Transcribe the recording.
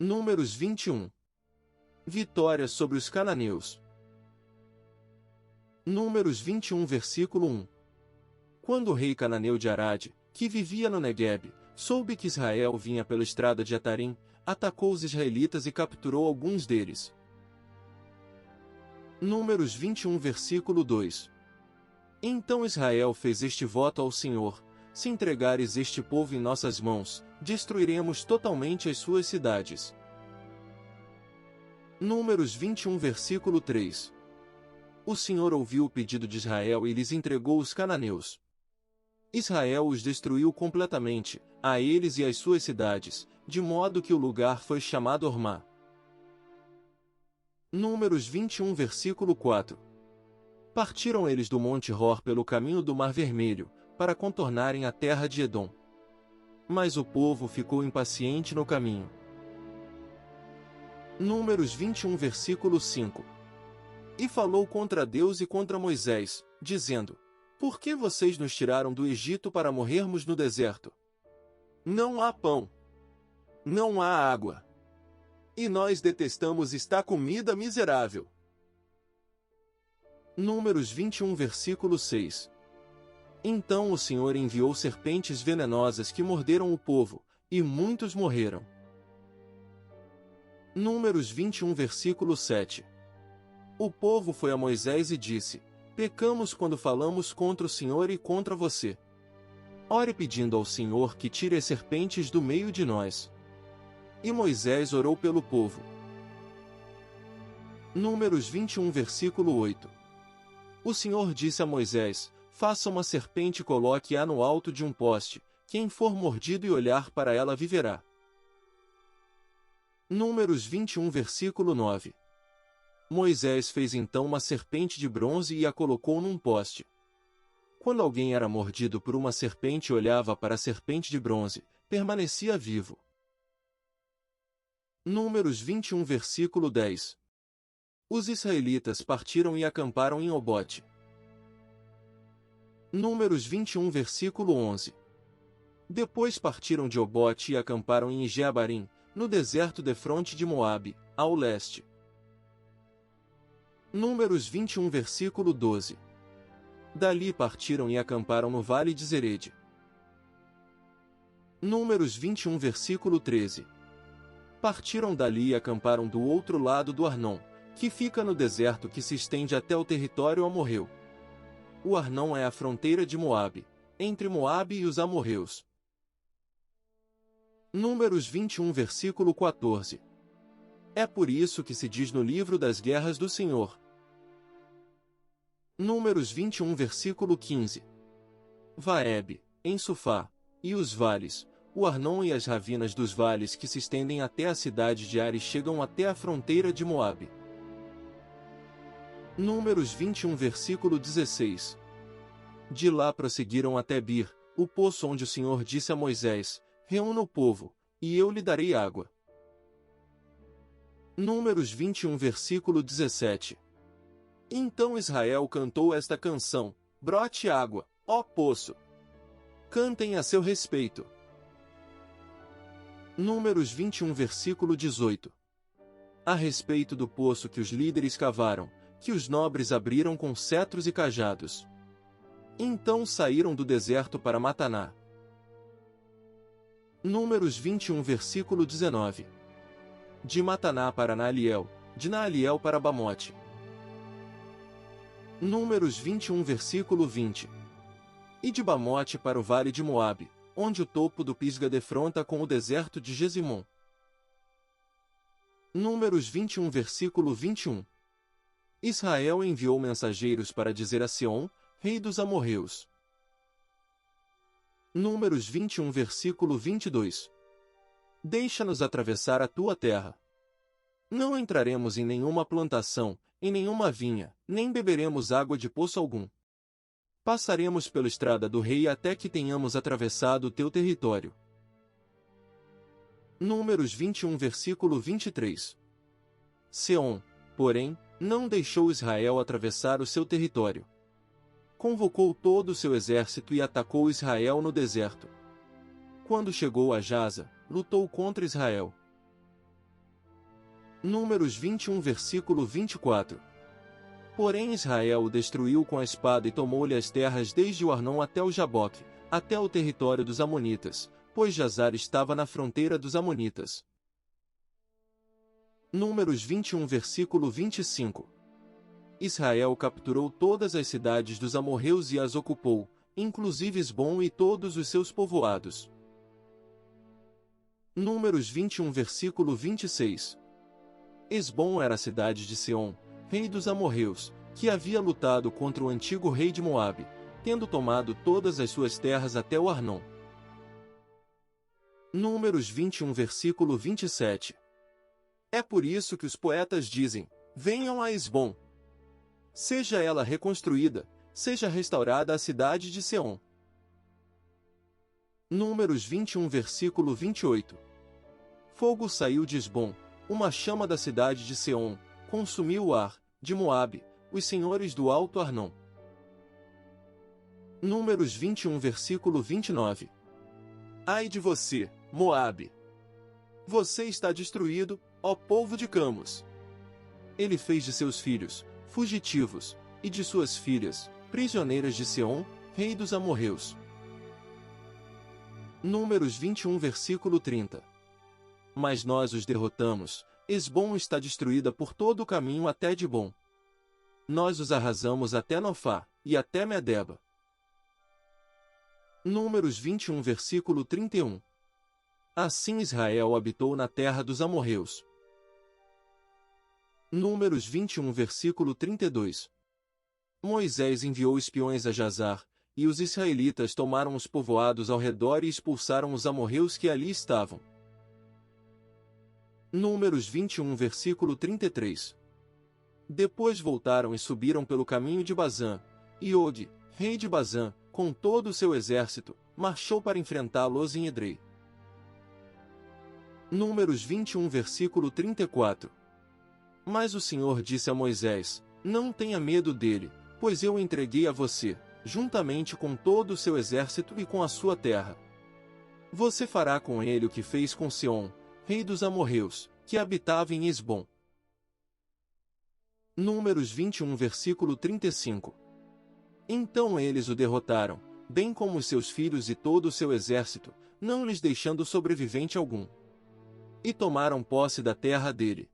Números 21. Vitória sobre os cananeus. Números 21 versículo 1. Quando o rei cananeu de Arade, que vivia no Neguebe, soube que Israel vinha pela estrada de Atarim, atacou os israelitas e capturou alguns deles. Números 21 versículo 2. Então Israel fez este voto ao Senhor: se entregares este povo em nossas mãos, destruiremos totalmente as suas cidades. Números 21 versículo 3. O Senhor ouviu o pedido de Israel e lhes entregou os cananeus. Israel os destruiu completamente, a eles e às suas cidades, de modo que o lugar foi chamado Ormá. Números 21 versículo 4. Partiram eles do Monte Hor pelo caminho do Mar Vermelho, para contornarem a terra de Edom. Mas o povo ficou impaciente no caminho. Números 21 versículo 5. E falou contra Deus e contra Moisés, dizendo: por que vocês nos tiraram do Egito para morrermos no deserto? Não há pão. Não há água. E nós detestamos esta comida miserável. Números 21 versículo 6. Então o Senhor enviou serpentes venenosas que morderam o povo, e muitos morreram. Números 21 versículo 7. O povo foi a Moisés e disse: pecamos quando falamos contra o Senhor e contra você. Ore pedindo ao Senhor que tire as serpentes do meio de nós. E Moisés orou pelo povo. Números 21 versículo 8. O Senhor disse a Moisés: faça uma serpente e coloque-a no alto de um poste, quem for mordido e olhar para ela viverá. Números 21 versículo 9. Moisés fez então uma serpente de bronze e a colocou num poste. Quando alguém era mordido por uma serpente e olhava para a serpente de bronze, permanecia vivo. Números 21 versículo 10. Os israelitas partiram e acamparam em Obote. Números 21 versículo 11. Depois partiram de Obote e acamparam em Ijeabarim, no deserto defronte de Moabe, ao leste. Números 21 versículo 12. Dali partiram e acamparam no vale de Zerede. Números 21 versículo 13. Partiram dali e acamparam do outro lado do Arnon, que fica no deserto que se estende até o território amorreu. O Arnon é a fronteira de Moabe, entre Moabe e os amorreus. Números 21 versículo 14. É por isso que se diz no livro das guerras do Senhor. Números 21 versículo 15. Vaeb, em Sufá, e os vales, o Arnon e as ravinas dos vales que se estendem até a cidade de Ari chegam até a fronteira de Moabe. Números 21 versículo 16. De lá prosseguiram até Bir, o poço onde o Senhor disse a Moisés: reúna o povo, e eu lhe darei água. Números 21 versículo 17. Então Israel cantou esta canção: brote água, ó poço. Cantem a seu respeito. Números 21 versículo 18. A respeito do poço que os líderes cavaram, que os nobres abriram com cetros e cajados. Então saíram do deserto para Mataná. Números 21 versículo 19. De Mataná para Naaliel, de Naaliel para Bamote. Números 21 versículo 20. E de Bamote para o vale de Moabe, onde o topo do Pisga defronta com o deserto de Gesimon. Números 21 versículo 21. Israel enviou mensageiros para dizer a Seom, rei dos amorreus. Números 21 versículo 22. Deixa-nos atravessar a tua terra. Não entraremos em nenhuma plantação, em nenhuma vinha, nem beberemos água de poço algum. Passaremos pela estrada do rei até que tenhamos atravessado o teu território. Números 21 versículo 23. Seom, porém, não deixou Israel atravessar o seu território. Convocou todo o seu exército e atacou Israel no deserto. Quando chegou a Jaza, lutou contra Israel. Números 21 versículo 24. Porém Israel o destruiu com a espada e tomou-lhe as terras desde o Arnon até o Jaboque, até o território dos Amonitas, pois Jazar estava na fronteira dos Amonitas. Números 21 versículo 25. Israel capturou todas as cidades dos amorreus e as ocupou, inclusive Esbom e todos os seus povoados. Números 21 versículo 26. Esbom era a cidade de Seom, rei dos amorreus, que havia lutado contra o antigo rei de Moabe, tendo tomado todas as suas terras até o Arnon. Números 21 versículo 27. É por isso que os poetas dizem: venham a Esbom. Seja ela reconstruída, seja restaurada a cidade de Seom. Números 21 versículo 28. Fogo saiu de Esbom, uma chama da cidade de Seom, consumiu o Ar, de Moabe, os senhores do Alto Arnon. Números 21 versículo 29. Ai de você, Moabe! Você está destruído, ó povo de Camos! Ele fez de seus filhos fugitivos, e de suas filhas, prisioneiras de Seom, rei dos amorreus. Números 21 versículo 30. Mas nós os derrotamos, Esbom está destruída por todo o caminho até Dibom. Nós os arrasamos até Nofá, e até Medeba. Números 21 versículo 31. Assim Israel habitou na terra dos amorreus. Números 21 versículo 32. Moisés enviou espiões a Jazar, e os israelitas tomaram os povoados ao redor e expulsaram os amorreus que ali estavam. Números 21 versículo 33. Depois voltaram e subiram pelo caminho de Bazã, e Og, rei de Bazã, com todo o seu exército, marchou para enfrentá-los em Edrei. Números 21 versículo 34. Mas o Senhor disse a Moisés: não tenha medo dele, pois eu o entreguei a você, juntamente com todo o seu exército e com a sua terra. Você fará com ele o que fez com Seom, rei dos amorreus, que habitava em Esbom. Números 21 versículo 35. Então eles o derrotaram, bem como os seus filhos e todo o seu exército, não lhes deixando sobrevivente algum. E tomaram posse da terra dele.